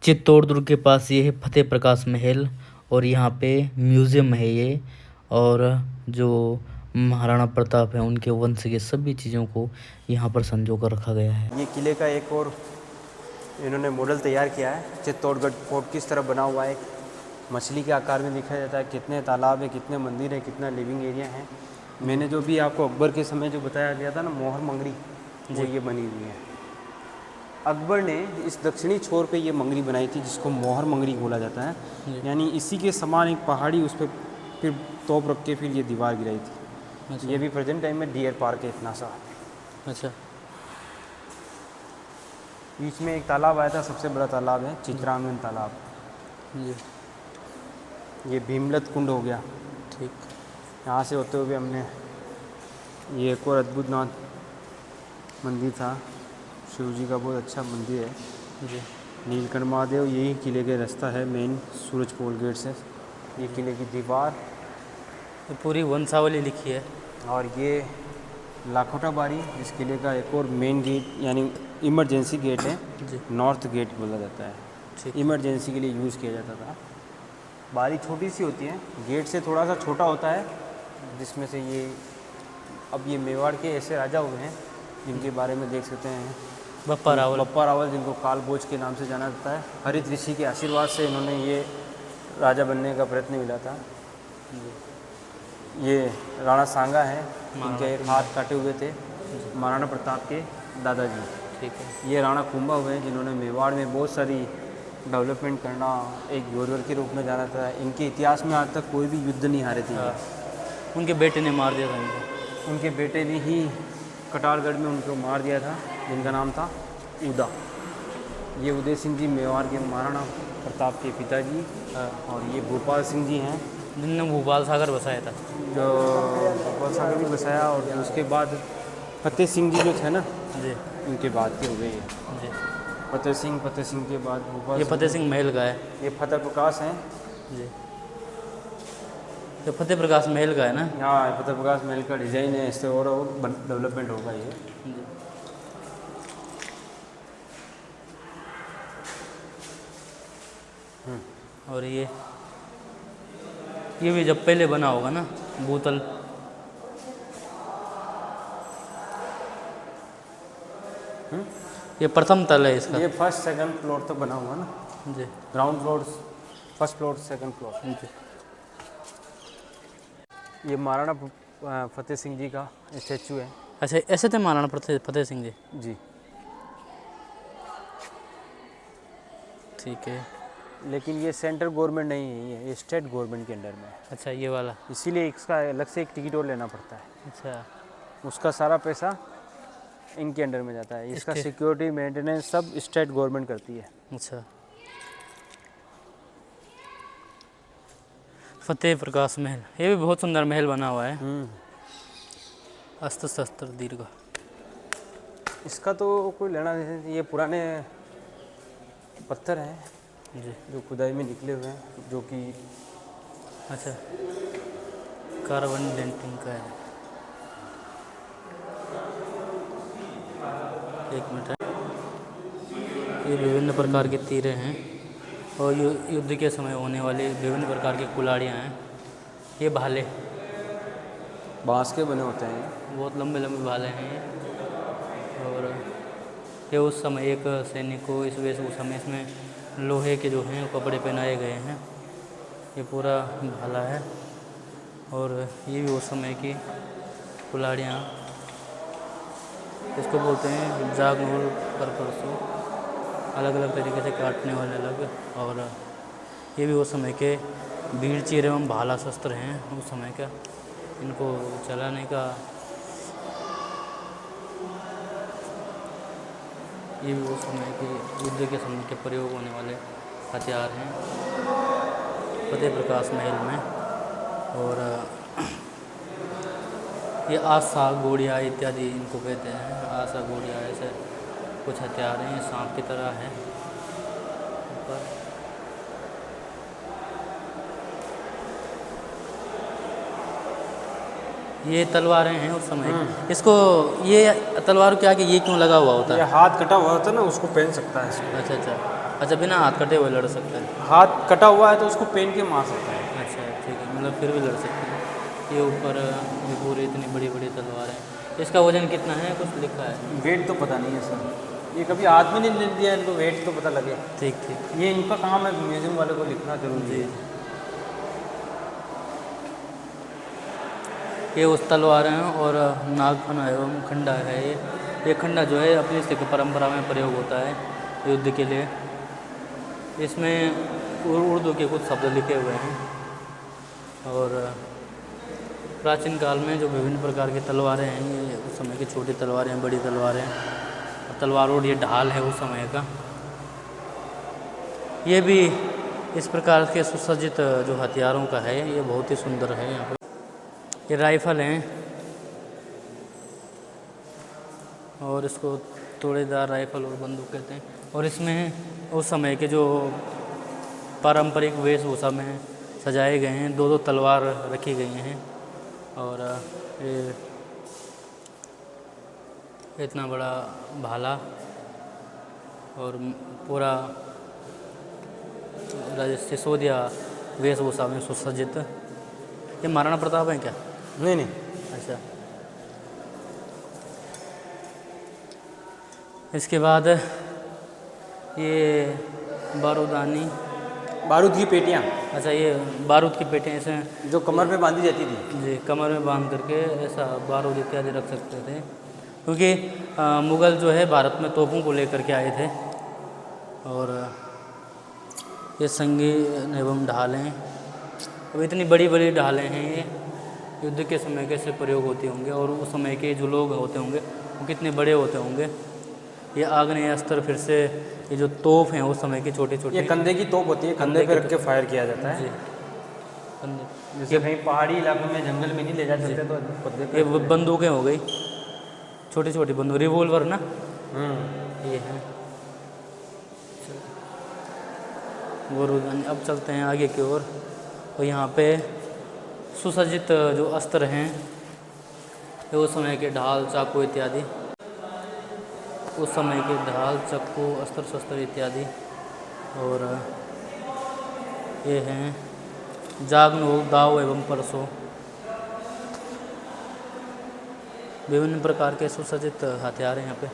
चित्तौड़ दुर्ग के पास ये है फतेह प्रकाश महल और यहाँ पे म्यूज़ियम है ये। और जो महाराणा प्रताप हैं उनके वंश के सभी चीज़ों को यहाँ पर संजो कर रखा गया है। ये किले का एक और इन्होंने मॉडल तैयार किया है। चित्तौड़गढ़ फोर्ट किस तरह बना हुआ है, मछली के आकार में दिखाया जाता है, कितने तालाब है, कितने मंदिर है, कितना लिविंग एरिया है। मैंने जो भी आपको अकबर के समय जो बताया गया था ना, मोहर मंगरी, वो ये बनी हुई है। अकबर ने इस दक्षिणी छोर पे ये मंगरी बनाई थी जिसको मोहर मंगरी बोला जाता है। यानी इसी के समान एक पहाड़ी, उस पर फिर तोप रख के फिर ये दीवार गिराई थी। अच्छा। ये भी प्रेजेंट टाइम में डियर पार्क है इतना सा। अच्छा। बीच में एक तालाब आया था, सबसे बड़ा तालाब है चित्रांगन तालाब। जी। ये भीमलत कुंड हो गया। ठीक। यहाँ से होते हुए हमने ये एक और अद्भुत नाथ मंदिर था, शिव जी का बहुत अच्छा मंदिर है। जी। नीलकंठ महादेव, यही किले के रास्ता है मेन सूरज पोल गेट से। ये किले की दीवार, ये पूरी वंशावली लिखी है। और ये लाखोटा बाड़ी, इस किले का एक और मेन गेट यानी इमरजेंसी गेट है। जी। नॉर्थ गेट बोला जाता है। ठीक। इमरजेंसी के लिए यूज़ किया जाता था। बारी छोटी सी होती है, गेट से थोड़ा सा छोटा होता है, जिसमें से ये अब ये मेवाड़ के ऐसे राजा हुए हैं जिनके बारे में देख सकते हैं। बप्पा रावल। बप्पा रावल, जिनको कालभोज के नाम से जाना जाता है। हरित ऋषि के आशीर्वाद से इन्होंने ये राजा बनने का प्रयत्न मिला था। ये राणा सांगा है, इनके एक हाथ काटे हुए थे महाराणा प्रताप के दादाजी। ठीक है। ये राणा कुंभा हुए हैं जिन्होंने मेवाड़ में बहुत सारी डेवलपमेंट करना, एक योरवर के रूप में जाना था। इनके इतिहास में आज तक कोई भी युद्ध नहीं हारे थे। हाँ। उनके बेटे ने मार दिया था इनको। उनके बेटे ने ही कटारगढ़ में उनको मार दिया था, जिनका नाम था उदा। ये उदय सिंह जी मेवाड़ के महाराणा प्रताप के पिताजी। और ये भोपाल सिंह जी हैं जिनने भोपाल सागर बसाया था। जो भोपाल सागर भी बसाया। और उसके बाद फतेह सिंह जी जो थे ना, जी। उनके बाद के हो गए ये जी। फतेह सिंह के बाद भोपाल। ये फतेह सिंह महल का है। ये फतेह प्रकाश हैं। जी। ये फतेह प्रकाश महल का है ना। यहाँ फतेह प्रकाश महल का डिज़ाइन है, इससे और डेवलपमेंट होगा ये। जी। और ये भी जब पहले बना होगा ना, बोतल। ये प्रथम तल है इसका। ये फर्स्ट सेकंड फ्लोर तक बना हुआ ना। जी। Ground floor, first floor, second floor. जी। ये महाराणा फतेह सिंह जी का स्टैचू है। अच्छा, ऐसे थे महाराणा फतेह सिंह जी। जी। ठीक है। लेकिन ये सेंट्रल गवर्नमेंट नहीं है, ये स्टेट गवर्नमेंट के अंडर में है। अच्छा, ये वाला। इसीलिए इसका अलग से एक टिकट और लेना पड़ता है। अच्छा। उसका सारा पैसा इनके अंडर में जाता है। इसका सिक्योरिटी, मेंटेनेंस सब स्टेट गवर्नमेंट करती है। अच्छा। फतेह प्रकाश महल, ये भी बहुत सुंदर महल बना हुआ है। अस्त्र शस्त्र दीर्घ। इसका तो कोई लेना नहीं, ये पुराने पत्थर हैं जी। जो खुदाई में निकले हुए हैं, जो कि अच्छा, कार्बन डेंटिंग का है। एक मिनट है। ये विभिन्न प्रकार के तीरे हैं और युद्ध के समय होने वाले विभिन्न प्रकार के कुल्हाड़ियाँ हैं। ये भाले बांस के बने होते हैं, बहुत लंबे लंबे भाले हैं ये। और ये उस समय एक सैनिक को इस वेशभूषा में इसमें लोहे के जो हैं कपड़े पहनाए गए हैं। ये पूरा भाला है। और ये भी उस समय की कुल्हाड़ियाँ, इसको बोलते हैं जागनूर पर परसों, अलग अलग तरीके से काटने वाले अलग। और ये भी उस समय के भीड़ चीर एवं भाला शस्त्र हैं उस समय का। इनको चलाने का, ये भी उस समय के युद्ध के समय के प्रयोग होने वाले हथियार हैं फतेह प्रकाश महल में। और ये आसा गोड़िया इत्यादि इनको कहते हैं। आसा गोड़िया ऐसे कुछ हथियार हैं, सांप की तरह हैं ऊपर। ये तलवारें हैं उस समय। इसको, ये तलवार के आगे ये क्यों लगा हुआ होता है? ये हाथ कटा हुआ होता है ना, उसको पहन सकता है इसको। अच्छा अच्छा। अच्छा, बिना हाथ कटे हुए लड़ सकते हैं। हाथ कटा हुआ है तो उसको पेन के मार सकता है। अच्छा ठीक है, मतलब फिर भी लड़ सकते हैं। ये ऊपर ये पूरी इतनी बड़ी बड़ी तलवार है। इसका वजन कितना है, कुछ लिखा है? वेट तो पता नहीं है सर, ये कभी हाथ में नहीं ले दिया, इनको वेट तो पता लगे। ठीक ठीक। ये इनका काम है, म्यूजियम वाले को लिखना जरूरी जी। है। ये उस तलवार हैं और नागफना एवं खंडा है। ये खंडा जो है अपनी सिख परंपरा में प्रयोग होता है युद्ध के लिए। इसमें उर्दू के कुछ शब्द लिखे हुए हैं। और प्राचीन काल में जो विभिन्न प्रकार की तलवारें हैं, ये उस समय की छोटी तलवारें हैं, बड़ी तलवारें हैं, तलवार और ये ढाल है उस समय का। ये भी इस प्रकार के सुसज्जित जो हथियारों का है, ये बहुत ही सुंदर है। यहाँ पे ये राइफल हैं और इसको तोड़ेदार राइफल और बंदूक कहते हैं। और इसमें उस समय के जो पारंपरिक वेशभूषा में सजाए गए हैं, दो दो तलवार रखी गई हैं। और ये इतना बड़ा भाला और पूरा सिसोदिया वेशभूषा में सुसज्जित। ये महाराणा प्रताप है क्या? नहीं नहीं, अच्छा। इसके बाद ये बारूदानी, बारूद की पेटियाँ अच्छा ये बारूद की पेटियाँ, इसमें जो कमर पे बांधी जाती थी। जी कमर में बांध करके ऐसा बारूद इत्यादि रख सकते थे, क्योंकि मुग़ल जो है भारत में तोपों को लेकर के आए थे। और ये संगीन एवं ढालें, अब इतनी बड़ी बड़ी ढालें हैं, ये युद्ध के समय कैसे प्रयोग होती होंगे और उस समय के जो लोग होते होंगे वो कितने बड़े होते होंगे। ये आग्नेय अस्त्र, फिर से ये जो तोप हैं उस समय की छोटी छोटी, ये कंधे की तोप होती है, कंधे पे रख के फायर किया जाता है। जी कंधे, जैसे कहीं पहाड़ी इलाकों में जंगल में नहीं ले जा सकते तो कंधे पे। ये बंदूकें हो गई, छोटी छोटी बंदूक, रिवॉल्वर ना ये है। अब चलते हैं आगे की ओर। और यहाँ पे सुसज्जित जो अस्त्र हैं, ये उस समय के ढाल, चाकू इत्यादि, उस समय के ढाल, चाकू, अस्त्र शस्त्र इत्यादि। और ये हैं जागनोक, दाव एवं परसों, विभिन्न प्रकार के सुसज्जित हथियार हैं यहाँ पे।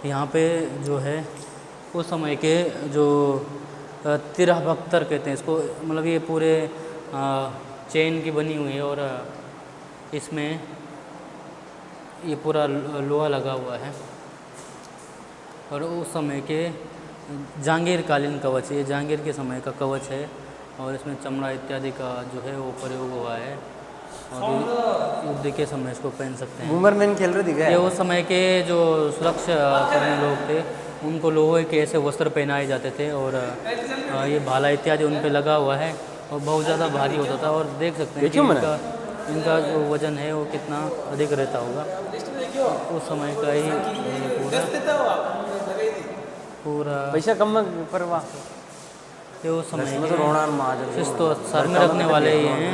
यहाँ पे जो है उस समय के जो तिरह बख्तर कहते हैं इसको, मतलब ये पूरे चेन की बनी हुई है और इसमें ये पूरा लोहा लगा हुआ है। और उस समय के जहांगीरकालीन कवच, ये जहांगीर के समय का कवच है और इसमें चमड़ा इत्यादि का जो है वो प्रयोग हुआ है और युद्ध के समय इसको पहन सकते हैं। बूमरमैन खेल रहे दिखे। ये उस समय के जो सुरक्षा करने लोग थे उनको लोहे के ऐसे वस्त्र पहनाए जाते थे और ये भाला इत्यादि उन पे लगा हुआ है और बहुत ज़्यादा भारी होता था। और देख सकते हैं कि इनका जो वज़न है वो कितना अधिक रहता होगा। उस समय का ही पूरा पैसा कम परवा, ये उस समय तो सर में रखने वाले ये हैं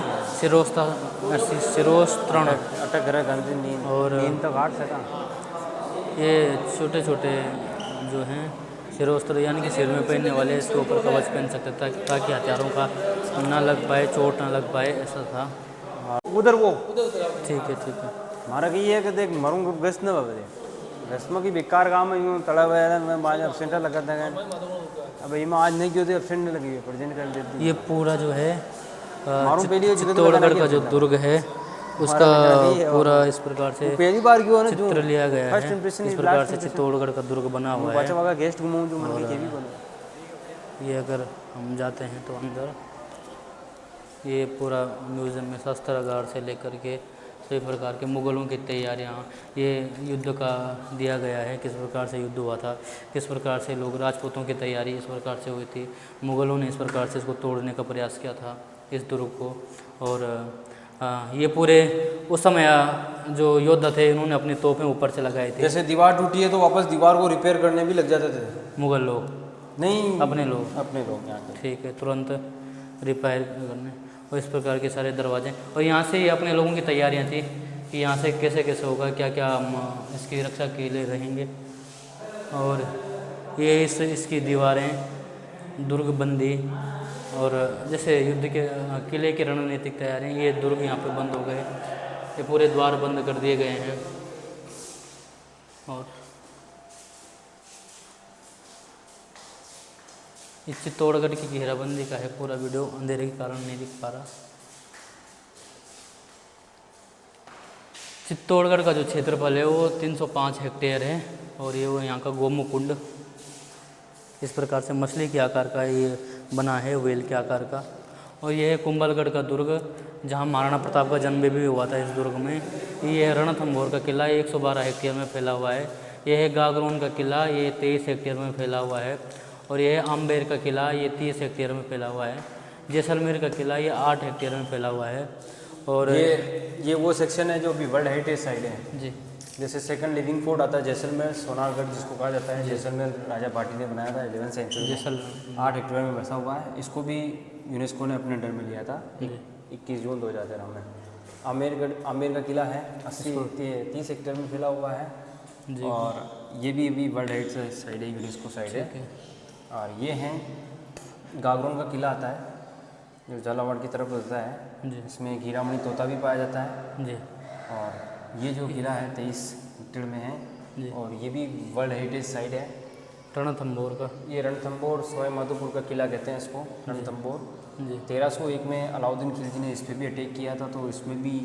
शिरोस्त्रण। अटक रहा गंदी नींद और नींद तो काट सका। ये छोटे छोटे जो हैं शिरोस्त्र, यानी कि सिर में पहनने वाले, इसके ऊपर कवच पहन सकते थे ताकि हथियारों का ना लग पाए, चोट ना लग पाए, ऐसा था। उधर वो ठीक है ठीक है। हमारा की ये है कि देख मरूंगा गस्त न बाबे गस्त में की बेकार काम है, यूँ तड़ा हुआ है। मैं बाद एबसेंट लगा था, अब ये आज नहीं क्यों थे, एबसेंट लगी है, प्रेजेंट कर देती। ये पूरा जो है चित्तौड़गढ़ का जो दुर्ग है उसका पूरा इस प्रकार से पहली बार क्यों चित्र लिया गया है। इस प्रकार से चित्तौड़गढ़ का दुर्ग बना हुआ है। गेस्ट घुमाऊँ जो मन के भी बनो। ये अगर हम जाते हैं तो अंदर ये पूरा म्यूज़ियम में शस्त्रागार से लेकर के सभी प्रकार के मुग़लों की तैयारियाँ, ये युद्ध का दिया गया है, किस प्रकार से युद्ध हुआ था, किस प्रकार से लोग, राजपूतों की तैयारी इस प्रकार से हुई थी, मुग़लों ने इस प्रकार से इसको तोड़ने का प्रयास किया था इस दुर्ग को। और ये पूरे उस समय जो योद्धा थे इन्होंने अपनी तोपें ऊपर से लगाई थी। जैसे दीवार टूटी है तो वापस दीवार को रिपेयर करने भी लग जाते थे मुग़ल लोग, नहीं अपने लोग यहाँ के। ठीक है, तुरंत रिपेयर करने। और इस प्रकार के सारे दरवाजे, और यहाँ से ही अपने लोगों की तैयारियाँ थी कि यहाँ से कैसे कैसे होगा, क्या क्या हम इसकी रक्षा के लिए रहेंगे। और ये इसकी दीवारें, दुर्गबंदी और जैसे युद्ध के किले की रणनीतिक तैयारियाँ, ये दुर्ग यहाँ पे बंद हो गए, ये पूरे द्वार बंद कर दिए गए हैं। और इस चित्तौड़गढ़ की घेराबंदी का है पूरा वीडियो, अंधेरे के कारण नहीं दिख पा रहा। चित्तौड़गढ़ का जो क्षेत्रफल है वो 305 हेक्टेयर है और ये वो यहाँ का गोमुख कुंड इस प्रकार से मछली के आकार का ये बना है, व्हेल के आकार का। और ये है कुंभलगढ़ का दुर्ग, जहाँ महाराणा प्रताप का जन्म भी हुआ था इस दुर्ग में। ये है रणथंभौर का किला, ये 112 हेक्टेयर में फैला हुआ है। ये है गागरोन का किला, ये 23 हेक्टेयर में फैला हुआ है। और ये है आम्बेर का किला, ये 30 हेक्टेयर में फैला हुआ है। जैसलमेर का किला ये 8 हेक्टेयर में फैला हुआ है। और ये वो सेक्शन है जो अभी वर्ल्ड हेरिटेज साइट है जी। जैसे सेकंड लिविंग फोर्ट आता है जैसलमेर, सोनारगढ़ जिसको कहा जाता है। जैसलमेर राजा भाटी ने बनाया था 11वीं सेंचुरी, जैसलमेर 8 हेक्टेयर में बसा हुआ है। इसको भी यूनेस्को ने अपने अंडर में लिया था 21 जून 2013 में। आमेर का किला है 30 हेक्टेयर में फैला हुआ है जी। और ये भी अभी वर्ल्ड हेरिटेज साइट है, यूनेस्को साइट है। और ये हैं गागरोन का किला आता है जो झालावाड़ की तरफ होता है, इसमें हीरामणि तोता भी पाया जाता है जी। और ये जो किला है 23 हेक्टेयर में है और ये भी वर्ल्ड हेरिटेज साइट है। रणथंभौर का ये रणथंभौर सवाई माधोपुर का किला कहते हैं इसको, रणथंभौर। 1301 में अलाउद्दीन खिलजी ने इस पर भी अटैक किया था, तो इसमें भी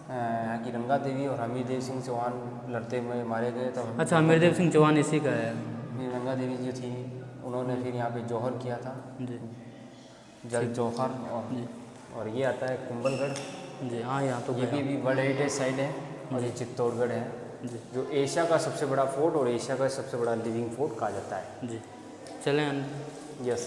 यहाँ की रंगा देवी और हमीरदेव सिंह चौहान लड़ते हुए मारे गए। तो अच्छा, हमीरदेव सिंह चौहान इसी का है। ये रंगा देवी जो थी उन्होंने फिर यहाँ पे जौहर किया था जी। जल जौहर। और ये आता है कुंभलगढ़ जी। हाँ, यहाँ तो ये भी वर्ल्ड हेरिटेज साइट है। और ये चित्तौड़गढ़ है जो एशिया का सबसे बड़ा फोर्ट और एशिया का सबसे बड़ा लिविंग फोर्ट कहा जाता है। जी। चलें यस।